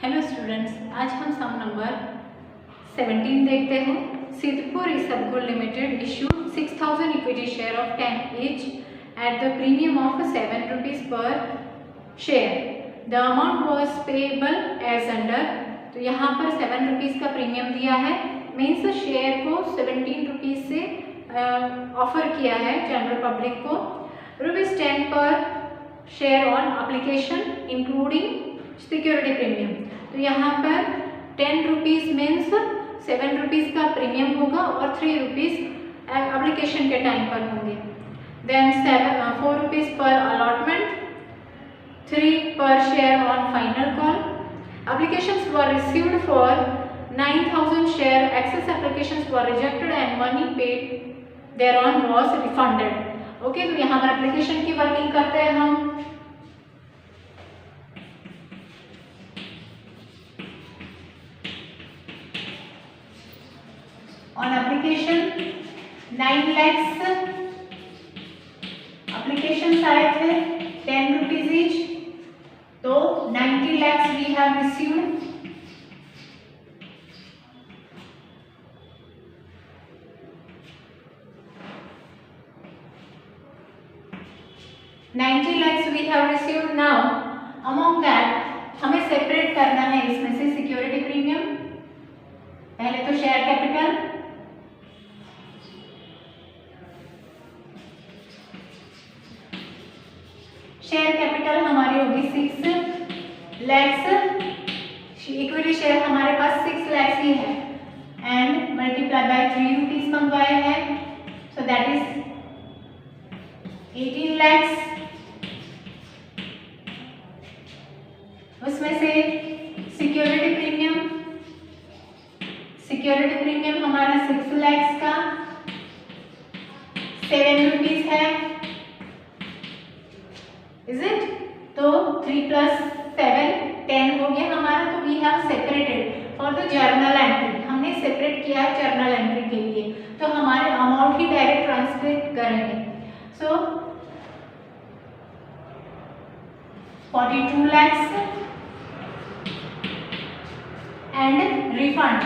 Hello students, आज हम सम number 17 देखते हैं। Siddhpur Isabgold limited issued 6000 equity share of 10 each at the premium of 7 rupees per share. The amount was payable as under. तो यहाँ पर 7 rupees का प्रीमियम दिया है, मीन्स शेयर को 17 रुपीज़ से ऑफर किया है जनरल पब्लिक को। ₹10 पर share on application including security premium. तो यहाँ पर 10 रुपीज़ मीन्स 7 रुपीज़ का प्रीमियम होगा और 3 रुपीज़ एप्लीकेशन के टाइम पर होंगे। देन 4 रुपीज़ पर अलॉटमेंट, 3 पर share on final call. Applications were received for 9,000 share. Excess applications were rejected and money paid thereon was refunded. Okay, तो यहाँ पर एप्लीकेशन की वर्किंग करते हैं हम। ऑन एप्लीकेशन 9 lakhs एप्लीकेशन आए थे 10 रुपीज ईच, तो 90 lakhs we have received. Now among that हमें सेपरेट करना है इसमें से सिक्योरिटी प्रीमियम। पहले तो शेयर कैपिटल, शेयर कैपिटल हमारी होगी 6 lakhs, इक्विटी शेयर हमारे पास 6 lakhs ही है एंड मल्टीप्लाई बाय 3 रुपीज मंगवाए हैं, सो दैट इज 18 lakhs। उसमें से सिक्योरिटी प्रीमियम हमारा 6 lakhs का 7 रुपीज है, इज इट? तो 3 + 7 10 हो गया हमारा। तो we have separated for the journal entry, हमने सेपरेट किया है जर्नल एंट्री के लिए, तो हमारे अमाउंट ही डायरेक्ट ट्रांसलेट करेंगे। सो 42 lakhs एंड रिफंड।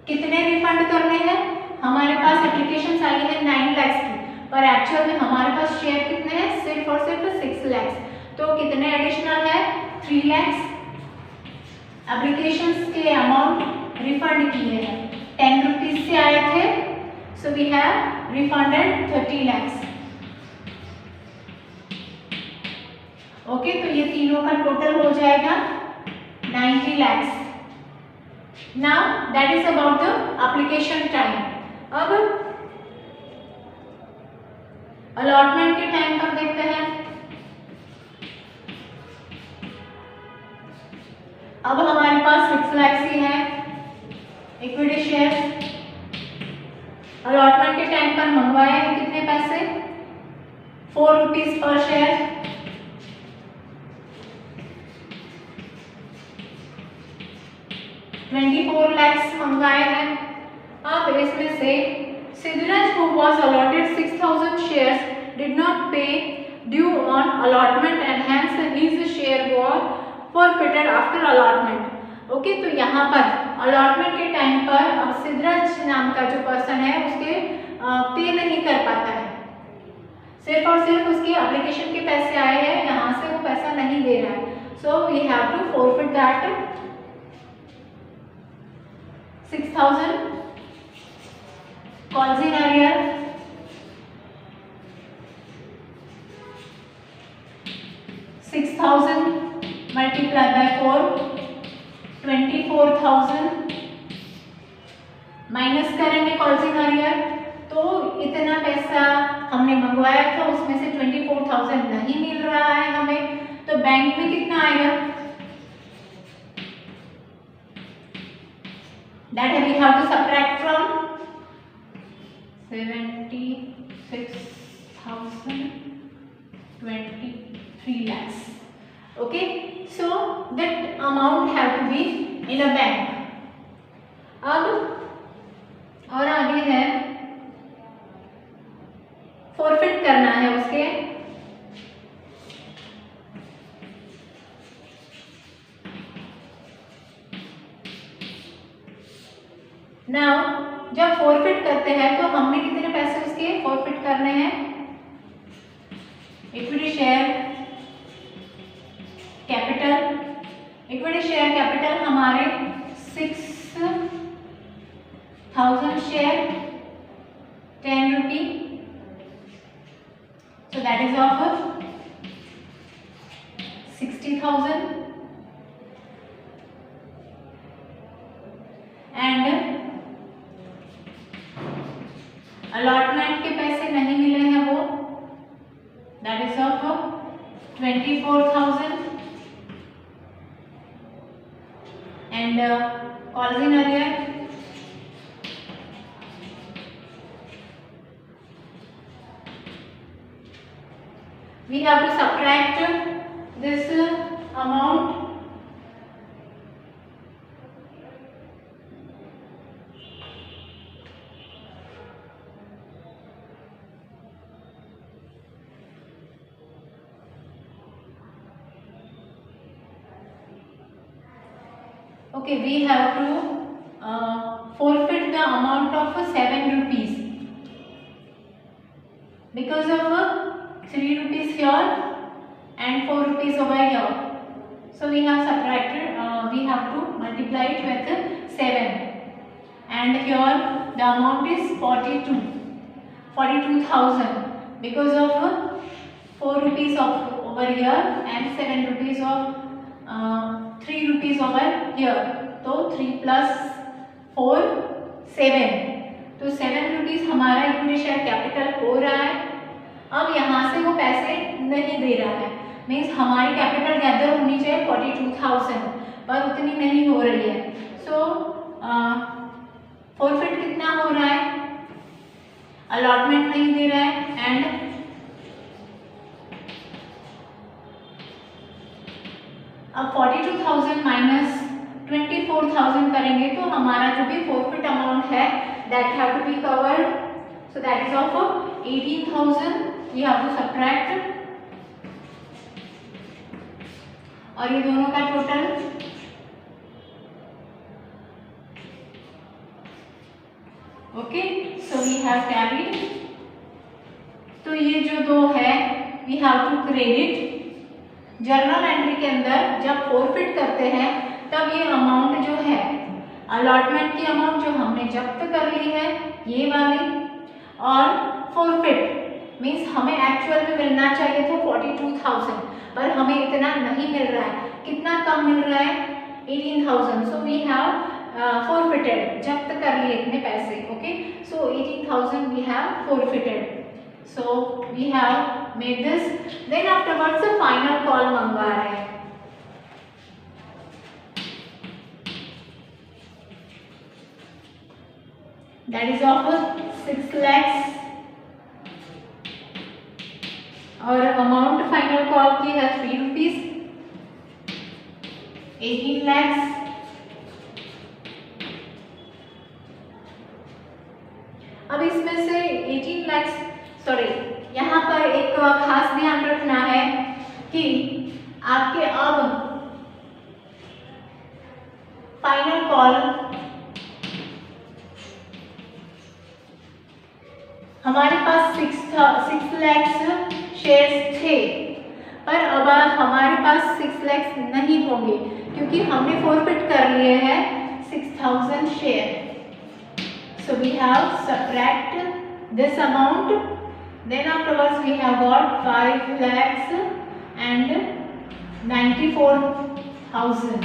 कितने रिफंड करने हैं? हमारे पास एप्लीकेशंस आई है 9 lakhs की, पर एक्चुअल में हमारे पास शेयर कितने हैं? सिर्फ और सिर्फ 6 lakhs। तो कितने एडिशनल है? 3 lakhs एप्लीकेशंस के अमाउंट रिफंड किए हैं। 10 रुपीज से आए थे, so we have refunded 30 lakhs। Okay, तो ये तीनों का टोटल हो जाएगा 90 lakhs. Now that is about the application time. अब अलॉटमेंट के टाइम पर देखते हैं। अब हमारे पास 6 lakhs ही है इक्विटी शेयर। अलॉटमेंट के टाइम पर मंगवाए हैं कितने पैसे? 4 रुपीज पर शेयर। $24 lakhs मंगवाए हैं। अब इसमें से Siddharaj who was allotted 6,000 shares did not pay due on allotment and hence his share was forfeited after allotment. Okay, तो यहाँ पर अलॉटमेंट के टाइम पर अब सिद्धराज नाम का जो पर्सन है उसके पे नहीं कर पाता है, सिर्फ और सिर्फ उसकी एप्लीकेशन के पैसे आए हैं, यहाँ से वो पैसा नहीं दे रहा है। So we have to forfeit that 6,000 calls in arrear. 6,000 multiplied by 4, 24,000 minus करेंगे calls in arrear। तो इतना पैसा हमने मंगवाया था, उसमें से 24,000 नहीं मिल रहा है हमें, तो बैंक में कितना आएगा? That we have to subtract from 76,023 lakhs. Okay, so that amount have to be in a bank. अब और आगे है फॉरफिट करना है उसके नाउ जब फॉरफिट करते हैं तो हमने कितने पैसे उसके फॉरफिट करने हैं? Equity share capital, equity share capital हमारे 6,000 share 10 rupee, so that is of 60,000 and allotment के पैसे नहीं मिले हैं वो, that is of 24,000 and calls in arrear we have to subtract this amount okay, we have to forfeit the amount of 7 rupees because of 3 rupees here and 4 rupees over here, so we have subtracted, we have to multiply it with 7 and here the amount is 42,000 because of 4 rupees of over here and 7 rupees of 3 rupees over here, तो 3 plus 4 7, तो 7 rupees हमारा equity share capital हो रहा है। अब यहाँ से वो पैसे नहीं दे रहा है, मीन्स हमारी कैपिटल गैदर होनी चाहिए 42,000 पर उतनी नहीं हो रही है, सो फॉरफिट कितना हो रहा है? अलॉटमेंट नहीं दे रहा है एंड अब 42,000 माइनस 24,000 करेंगे तो हमारा जो भी फॉरफिट अमाउंट है that have to be covered, so that is of 18,000 we have to subtract और ये दोनों का total okay, so we have carried, तो ये जो दो है we have to credit journal entry के अंदर। जब फॉरफिट करते हैं तब ये अमाउंट जो है अलॉटमेंट की अमाउंट जो हमने जब्त कर ली है ये वाली, और फॉरफिट मींस हमें एक्चुअल में मिलना चाहिए था 42,000 पर हमें इतना नहीं मिल रहा है, कितना कम मिल रहा है 18,000, सो वी हैव फॉरफिटेड, जब्त कर लिए इतने पैसे, okay, so 18,000 we have forfeited, so we have made this, then afterwards final call मंगवा रहे हैं, that is of 6 lakhs और अमाउंट फाइनल कॉल की है 3 रुपीज, 18 lakhs, अब इसमें से 18 lakhs सॉरी यहाँ पर एक खास ध्यान रखना है कि आपके अब फाइनल कॉल हमारे पास 6 lakhs शेयर्स थे पर अब हमारे पास 6 lakhs नहीं होंगे क्योंकि हमने फॉरफिट कर लिए हैं 6,000 share, so we have subtract this amount, then afterwards we have got 5 lakhs and 94,000,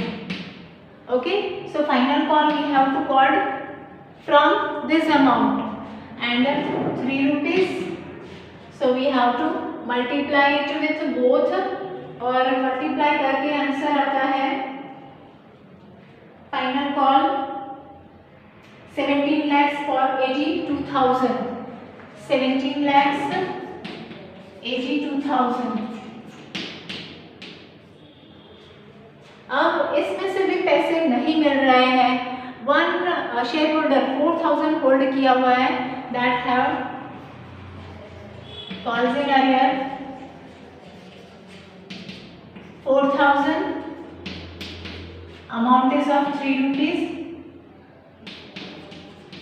okay, so final call we have to call from this amount and 3 rupees, so we have to multiply it with both और multiply करके answer आता है final call 17 lakhs for 82,000, 17 lakhs 82,000। अब इसमें से भी पैसे नहीं मिल रहे हैं, वन शेयर होल्डर 4,000 होल्ड किया हुआ है, that have calls in arrear 4,000, amount is of 3 rupees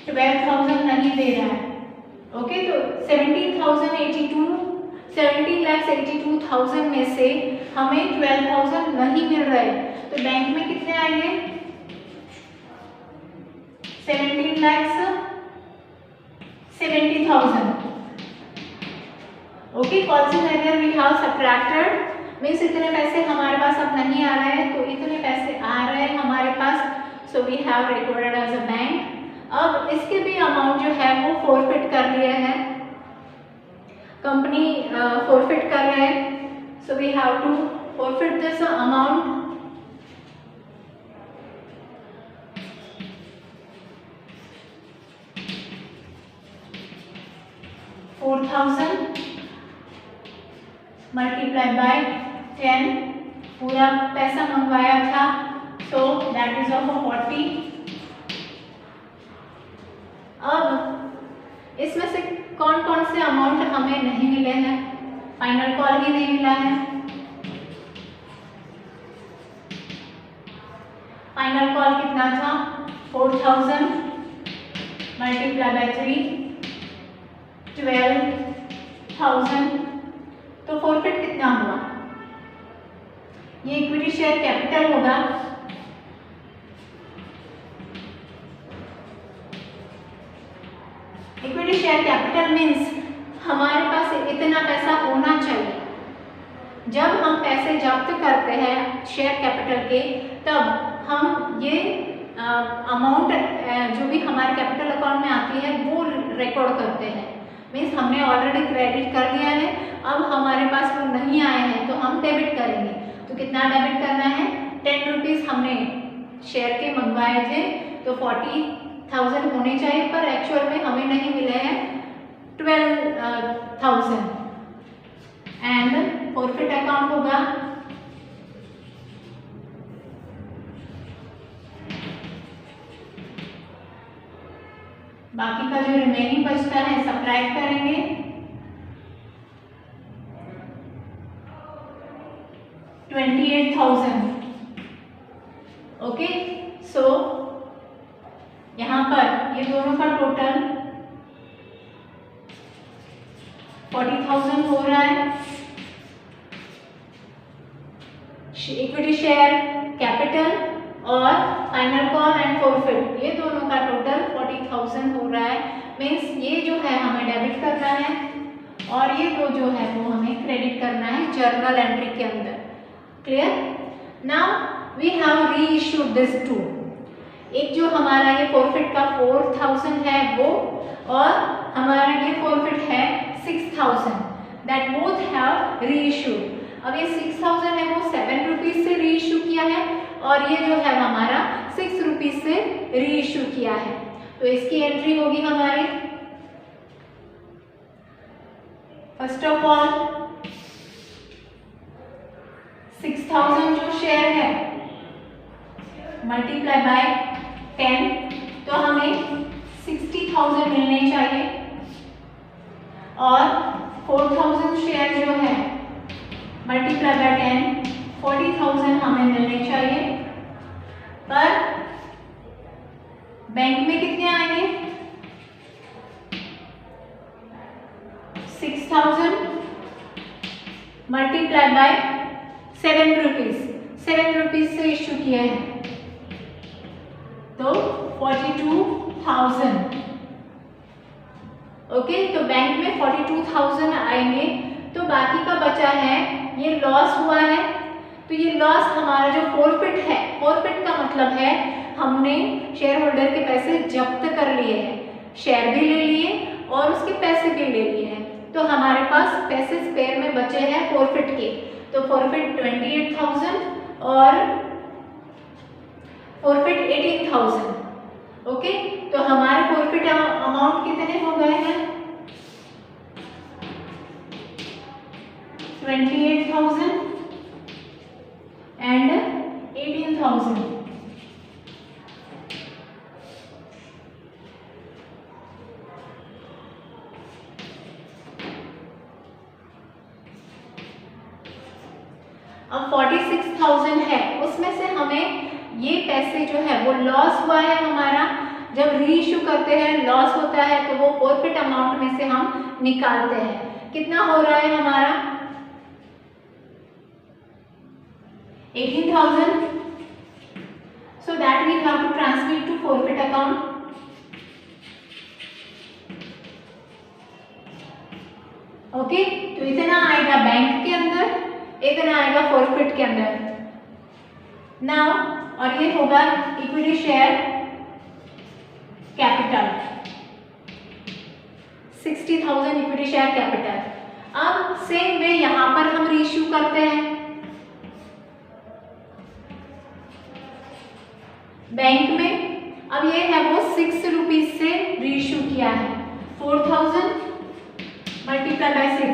12,000 नहीं दे रहा है। ओके, तो 17,82,000 में से हमें 12,000 नहीं मिल रहे, तो बैंक में कितने आएंगे? 17,70,000। Okay, consider we have subtracted, means इतने पैसे हमारे पास अब नहीं आ रहे हैं, तो इतने पैसे आ रहे हैं हमारे पास, so we have recorded as a bank. अब इसके भी अमाउंट जो है वो फॉरफिट कर लिए हैं, कंपनी फॉरफिट कर रहे हैं, so we have to forfeit this amount. $4,000 multiply by 10, पूरा पैसा मंगवाया था, सो दैट इज ऑफ 40। अब इसमें से कौन कौन से अमाउंट हमें नहीं मिले हैं? फाइनल कॉल ही नहीं मिला है। फाइनल कॉल कितना था? 4,000 मल्टीप्लाई बाय 3, 12,000। तो फॉरफिट कितना हुआ? ये इक्विटी शेयर कैपिटल होगा, इक्विटी शेयर कैपिटल मीन्स हमारे पास इतना पैसा होना चाहिए। जब हम पैसे जब्त करते हैं शेयर कैपिटल के, तब हम ये अमाउंट जो भी हमारे कैपिटल अकाउंट में आती है वो रिकॉर्ड करते हैं। मीन्स हमने ऑलरेडी क्रेडिट कर दिया है, अब हमारे पास वो नहीं आए हैं तो हम डेबिट करेंगे। तो कितना डेबिट करना है? 10 रुपीज़ हमने शेयर के मंगवाए थे, तो 40,000 होने चाहिए, पर एक्चुअल में हमें नहीं मिले हैं 12,000। एंड फॉरफिट अकाउंट होगा बाकी का जो रिमेनिंग बचता है सब्ट्रैक्ट करेंगे, 28,000। ओके, सो यहाँ पर ये दोनों का टोटल 40,000 हो रहा है। इक्विटी शेयर कैपिटल और फाइनल कॉल एंड फॉरफिट, ये दोनों का टोटल 40,000 हो रहा है। मीन्स ये जो है हमें डेबिट करना है और ये दो जो है वो हमें क्रेडिट करना है जर्नल एंट्री के अंदर। क्लियर? नाउ वी हैव री इश्यूड दिस टू। एक जो हमारा ये फॉरफिट का 4,000 है वो, और हमारा ये फॉरफिट है 6,000, दैट बोथ हैव री इश्यूड। अब ये 6,000 है वो 7 रुपीज़ से री इशू किया है, और ये जो है हमारा 6 रुपीज़ से री इशू किया है। तो इसकी एंट्री होगी हमारी, फर्स्ट ऑफ ऑल 6,000 जो शेयर है मल्टीप्लाई बाय 10, तो हमें 60,000 मिलने चाहिए, और 4,000 शेयर जो है मल्टीप्लाई बाय 10, 40,000 हमें मिलने चाहिए। पर बैंक में कितने आएंगे? 6,000 मल्टीप्लाई बाय 7 रुपीज़, 7 रुपीज़ से इश्यू किया है, तो 42,000। ओके, तो बैंक में 42,000 आएंगे। तो बाकी का बचा है, ये लॉस हुआ है, तो ये लॉस हमारा जो फॉरफिट है, फॉरफिट का मतलब है हमने शेयर होल्डर के पैसे जब्त कर लिए हैं, शेयर भी ले लिए और उसके पैसे भी ले लिए हैं, तो हमारे पास पैसे स्पेयर में बचे हैं फॉरफिट के। तो फॉरफिट 28,000 और फॉरफिट 18,000। ओके, तो हमारे फॉरफिट अमाउंट कितने हो गए हैं? 28,000 एंड 18,000। अब 46,000 है, उसमें से हमें ये पैसे जो है वो लॉस हुआ है हमारा, जब री इशू करते हैं लॉस होता है तो वो फॉरफिट अमाउंट में से हम निकालते हैं। कितना हो रहा है हमारा 18,000, so that we have to transmit to forfeit account. Okay, तो इतना आएगा बैंक के अंदर, इतना आएगा फॉरफिट के अंदर। नाउ और ये होगा equity share capital 60,000 equity share capital. अब सेम वे यहां पर हम रीइश्यू करते हैं बैंक में। अब ये है वो 6 रुपीज से रीइश्यू किया है, 4,000 मल्टीप्लाई बाय 6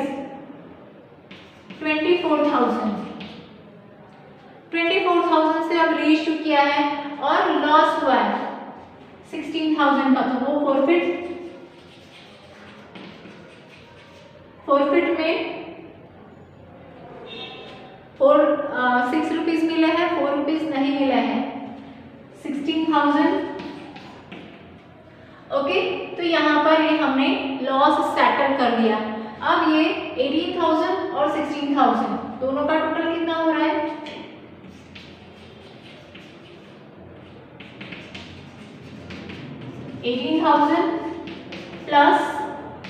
24,000 से अब रीइश्यू किया है और लॉस हुआ है 16,000 का, तो वो फॉरफिट में 6 रुपीज मिले हैं, 4 रुपीज नहीं मिले हैं, 16,000। ओके, तो यहाँ पर ये हमने लॉस सेटल कर दिया। अब ये 18,000 और 16,000 दोनों का टोटल कितना हो रहा है 18,000 प्लस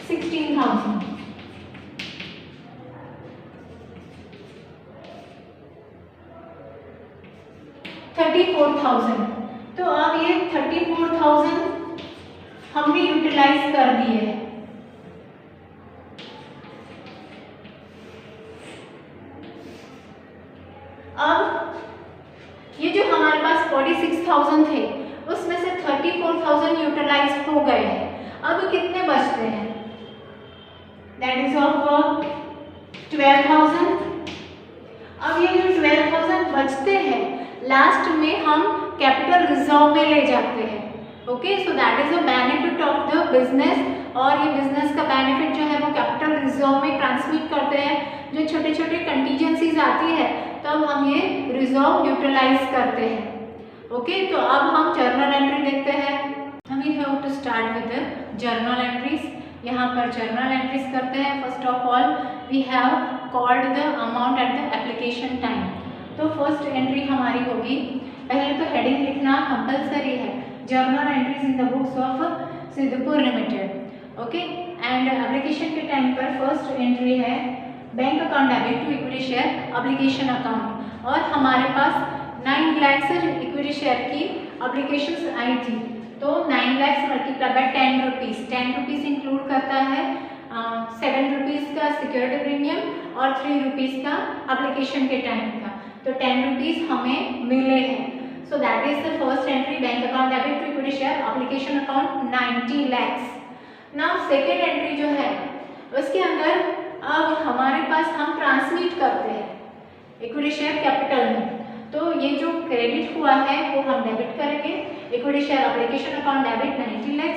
16,000, 34,000। तो अब ये 34,000 हमने यूटिलाइज कर दिए हैं। अब ये जो हमारे पास 46,000 थे उसमें से 34,000 यूटिलाइज हो गए हैं। अब कितने बचते हैं, दैट इज ऑफ 12,000। अब ये जो 12,000 बचते हैं लास्ट में हम कैपिटल रिजर्व में ले जाते हैं। Okay, so that is a benefit of the business, और ये बिजनेस का बेनिफिट जो है वो कैपिटल रिजर्व में ट्रांसमिट करते हैं। जो छोटे छोटे कंटीजेंसीज आती है तब हम ये रिजर्व यूटिलाइज करते हैं। ओके, तो अब हम जर्नल एंट्री देखते हैं। हम we have to start with the journal entries. यहाँ पर जर्नल एंट्रीज करते हैं। First of all we have called the amount at the application time. तो फर्स्ट एंट्री हमारी होगी, पहले तो हेडिंग लिखना कंपलसरी है, journal entries in the books of Siddhpur limited. Okay, and application के टाइम पर फर्स्ट एंट्री है bank account debit to equity share application account, और हमारे पास 9 लाख इक्विटी शेयर की एप्लीकेशंस आई थी। तो 9 lakh multiply by 10 rupees, 10 rupees include करता है 7 रुपीज़ का सिक्योरिटी प्रीमियम और 3 रुपीज़ का एप्लीकेशन के टाइम का। तो 10 रुपीज़ हमें मिले हैं। So that is the first entry, bank account debit to equity share application account 90 lakh. Now second entry जो है उसके अंदर अब हमारे पास हम ट्रांसमिट करते हैं इक्विटी शेयर कैपिटल में। तो ये जो क्रेडिट हुआ है वो हम डेबिट करेंगे। Equity share application account debit 90 lakh,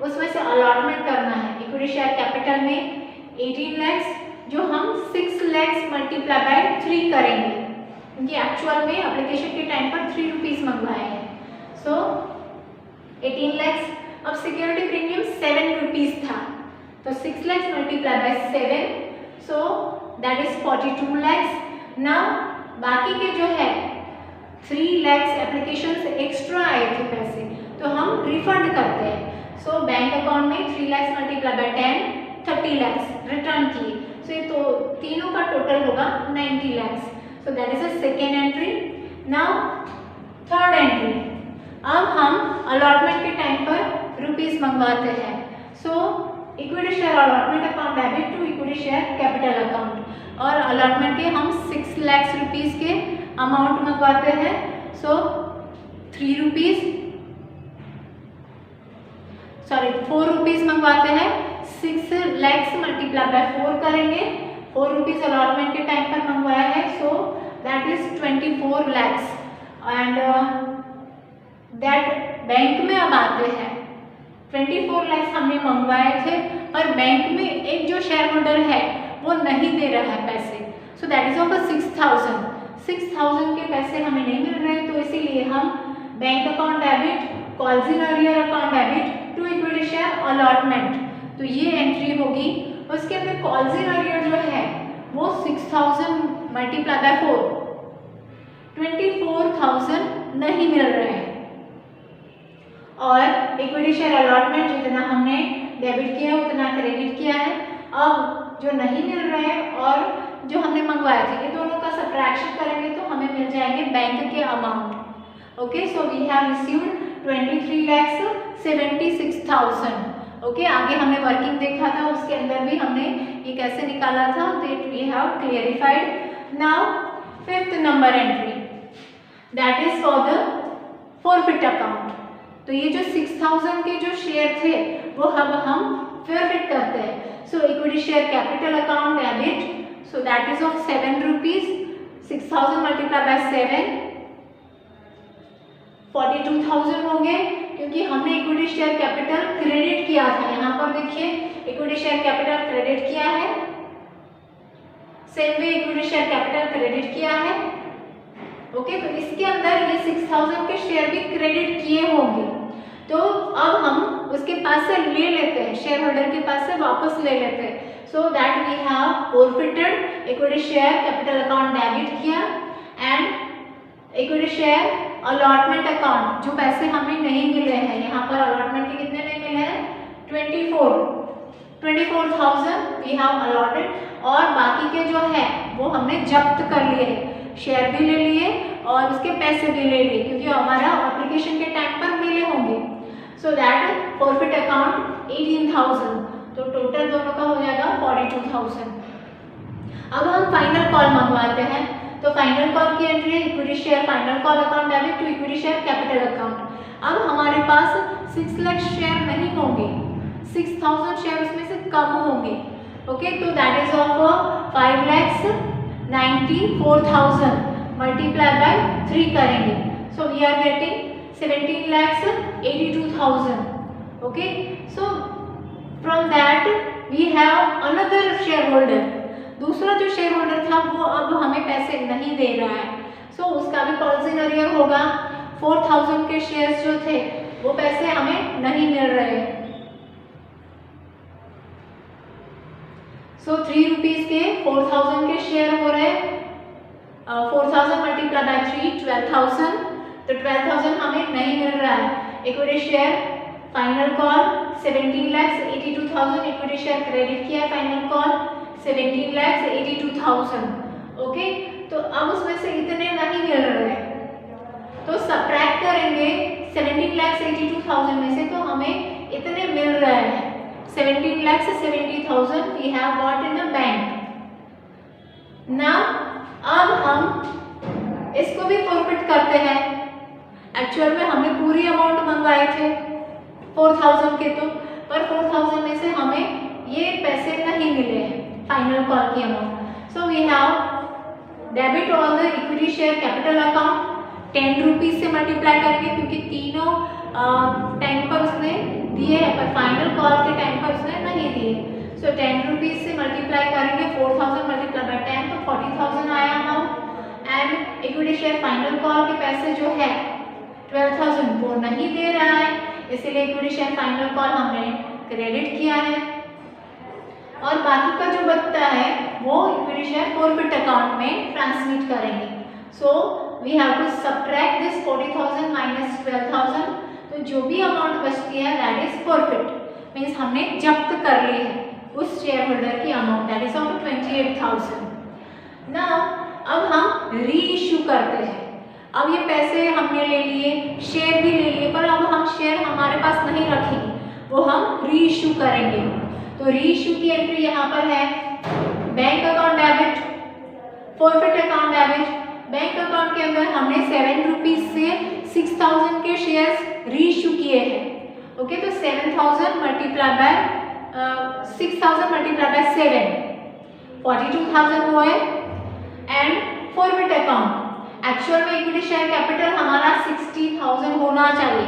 उसमें से अलॉटमेंट करना है इक्विटी शेयर कैपिटल में 18 लाख, जो हम 6 लाख मल्टीप्लाई बाय 3 करेंगे, क्योंकि एक्चुअल में एप्लीकेशन के टाइम पर 3 रुपीज़ मंगवाए हैं। सो 18 लाख। अब सिक्योरिटी प्रीमियम 7 रुपीज़ था, तो 6 lakh multiply by 7, so that is 42 lakh. Now बाकी के जो है 3 लाख एप्लीकेशन से एक्स्ट्रा आए थे पैसे, तो हम रिफंड करते हैं। सो बैंक अकाउंट में 3 lakh multiply by 10 30 lakh return किए। सो ये तो तीनों का टोटल होगा 90 lakh. So that is a second entry. Now third entry, अब हम अलॉटमेंट के टाइम पर रुपीज़ मंगवाते हैं। So equity share allotment account debit to equity share capital account, और अलॉटमेंट के हम 6 लाख रुपीज़ के अमाउंट मंगवाते हैं। सो 4 रुपीज़ मंगवाते हैं, 6 लाख मल्टीप्लाई बाय 4 करेंगे, 4 रुपीज़ अलॉटमेंट के टाइम पर मंगवाया है। सो that is 24 lakh. And that bank में अब आते हैं 24 लाख हमने मंगवाए थे, और बैंक में एक जो शेयर होल्डर है वो नहीं दे रहा है पैसे। सो दैट इज ऑफ 6,000 के पैसे हमें नहीं मिल रहे हैं, तो इसीलिए हम bank account debit calls in arrear account debit to equity share allotment, तो ये एंट्री होगी। उसके अंदर कॉल्स इन अर्लियर जो है वो 6000 मल्टीप्लाई बाय 4, 24,000 नहीं मिल रहे हैं, और इक्विटी शेयर अलॉटमेंट जितना हमने डेबिट किया उतना क्रेडिट किया है। अब जो नहीं मिल रहे हैं और जो हमने मंगवाए थे, ये दोनों का सब्ट्रैक्शन करेंगे तो हमें मिल जाएंगे बैंक के amount. Okay, so we have received 23,76,000। Okay, आगे हमने वर्किंग देखा था, उसके अंदर भी हमने ये कैसे निकाला था, that we have clarified. Now fifth number entry, that is for the forfeit account. तो ये जो 6000 के जो शेयर थे वो अब हम फॉरफिट करते हैं। So equity share capital account debit, so that is of 7 rupees, 6000 multiply by 7, 42,000 हो गए, क्योंकि हमने इक्विटी शेयर कैपिटल क्रेडिट किया था। यहाँ पर देखिए इक्विटी शेयर कैपिटल क्रेडिट किया है, same way equity share capital credit किया है। ओके, तो इसके अंदर ये 6000 के शेयर भी क्रेडिट किए होंगे, तो अब हम उसके पास से ले लेते हैं, शेयर होल्डर के पास से वापस ले लेते हैं। So that we have forfeited equity share capital account debit किया and equity share allotment account, जो पैसे हमें नहीं मिले हैं, यहाँ पर अलॉटमेंट के कितने नहीं मिले हैं, 24,000 वी हैव अलॉटेड, और बाकी के जो है वो हमने जब्त कर लिए, शेयर भी ले लिए और उसके पैसे भी ले लिए, क्योंकि हमारा एप्लीकेशन के टाइम पर मिले होंगे। सो दैट फॉरफिट अकाउंट 18,000, तो टोटल दोनों का हो जाएगा 42,000। अब हम फाइनल कॉल मंगवाते हैं, तो फाइनल कॉल की एंट्री है equity share final call account debit to equity share capital account. अब हमारे पास 6 लाख शेयर नहीं होंगे, 6000 शेयर उसमें से कम होंगे। ओके, तो that is of 5,94,000 multiply by 3 करेंगे, so we are getting 17,82,000। Okay, so from that we have another share holder, दूसरा जो शेयर होल्डर था वो अब हमें पैसे नहीं दे रहा है, सो उसका भी कॉल्स इन अर्लियर होगा। 4000 के शेयर्स जो थे वो पैसे हमें नहीं मिल रहे हैं, सो 3 रुपीज के 4000 के शेयर हो रहे, 4000 मल्टीप्लाई बाय 3 12,000, तो 12,000 हमें नहीं मिल रहा है। Equity share final call 17,82,000 equity share credit किया है, फाइनल कॉल 17,82,000। ओके, तो अब उसमें से इतने नहीं मिल रहे हैं, तो सब्ट्रैक्ट करेंगे 17,82,000 में से, तो हमें इतने मिल रहे हैं 17,70,000 we have got in the bank. Now अब हम इसको भी फॉरफिट करते हैं। एक्चुअल में हमने पूरी अमाउंट मंगवाए थे 4000 के, तो पर 4000 में से हमें ये पैसे नहीं मिले हैं फाइनल कॉल की amount. So we have debit on the equity share capital account, 10 rupees से मल्टीप्लाई करेंगे, क्योंकि तीनों टाइम पर उसने दिए हैं, पर फाइनल कॉल के टाइम पर उसने नहीं दिए। सो 10 रुपीज से मल्टीप्लाई करेंगे, 4000 मल्टीप्लाई बाय 10, तो 40,000 आया amount. And equity share final call के पैसे जो है 12,000 वो नहीं दे रहा है, इसीलिए इक्विटी शेयर फाइनल कॉल हमने क्रेडिट किया है, और बाकी का जो बचता है वो इक्विटी शेयर फॉरफिट अकाउंट में ट्रांसमिट करेंगे। So we have to subtract this 40,000 minus 12,000, तो जो भी अमाउंट बचती है दैट इज फॉरफिट, मीन्स हमने जब्त कर ली है उस शेयर होल्डर की amount, that is of 28,000। Now अब हम री इश्यू करते हैं। अब ये पैसे हमने ले लिए, शेयर भी ले लिए, पर अब हम शेयर हमारे पास नहीं रखेंगे, वो हम री इश्यू करेंगे। तो री इश्यू की एंट्री यहाँ पर है bank account debit, forfeit account debit. Bank account के अंदर हमने 7 रुपीज से 6000 के शेयर्स री इश्यू किए हैं। ओके, तो 7,000 मल्टीप्लाई बाय 6,000 मल्टीप्लाई बाय 7, 42,000 हुए। एंड फॉरफिट अकाउंट एक्चुअल में इक्विटी शेयर कैपिटल हमारा 60,000 होना चाहिए,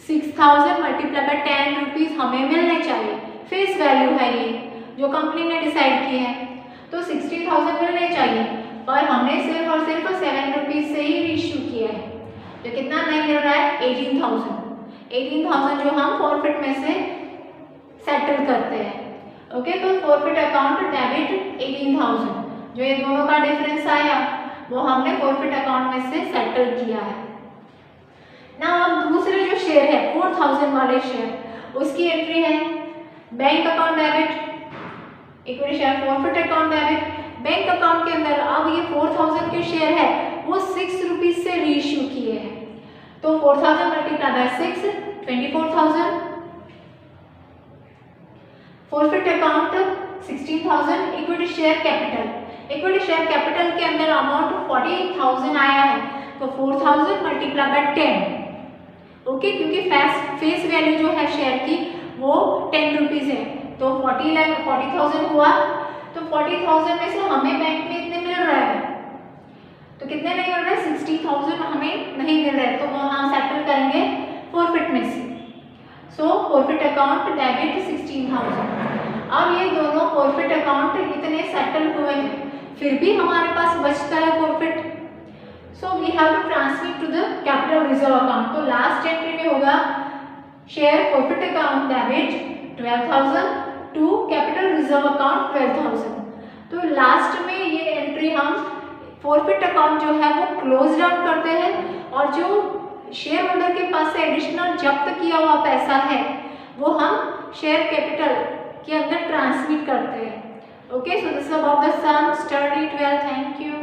6,000 मल्टीप्लाई बाय 10 रुपीज हमें मिलने चाहिए, फेस वैल्यू है ये जो कंपनी ने डिसाइड की है, तो 60,000 मिलने चाहिए, पर हमने सिर्फ और सिर्फ 7 रुपीज से ही इश्यू किया है, तो कितना नहीं मिल रहा है 18,000। 18,000 जो हम फॉरफिट में से सेटल करते हैं। ओके, तो फॉरफिट अकाउंट डेबिट 18,000, जो ये दोनों का डिफरेंस आया वो हमने फॉरफिट अकाउंट में से सेटल किया है ना। अब दूसरे जो शेयर है 4,000 वाले शेयर, उसकी एंट्री है bank account debit equity share forfeit account debit. Bank account के अंदर अब ये 4,000 के शेयर है वो 6 रुपीज से रीइश्यू किए हैं, तो 4,000 multiply bye 6 24,000। Forfeit account 16,000। Equity share capital, equity share capital के अंदर अमाउंट 48,000 आया है, तो 4,000 मल्टीप्लाई बाय 10। ओके, क्योंकि फेस वैल्यू जो है शेयर की वो 10 रुपीज है, तो 40,000 हुआ, तो 40,000 में से हमें बैंक में इतने मिल रहा है, तो कितने नहीं मिल रहे हैं 60,000 हमें नहीं मिल रहा है, तो वो हम सेटल करेंगे फॉरफिट में से। सो फॉरफिट अकाउंट डेबिट 16,000। अब ये दोनों फॉरफिट अकाउंट इतने सेटल हुए हैं, फिर भी हमारे पास बचता है forfeit, so we have to transmit to the capital reserve account. तो लास्ट एंट्री में होगा share forfeit account debit 12,000 to capital reserve account 12,000। तो लास्ट में ये एंट्री हम फॉरफिट अकाउंट जो है वो क्लोज डाउन करते हैं, और जो शेयर होल्डर के पास से एडिशनल जब्त किया हुआ पैसा है वो हम शेयर कैपिटल के अंदर ट्रांसमिट करते हैं। Okay, so this about the sum, study it well, thank you.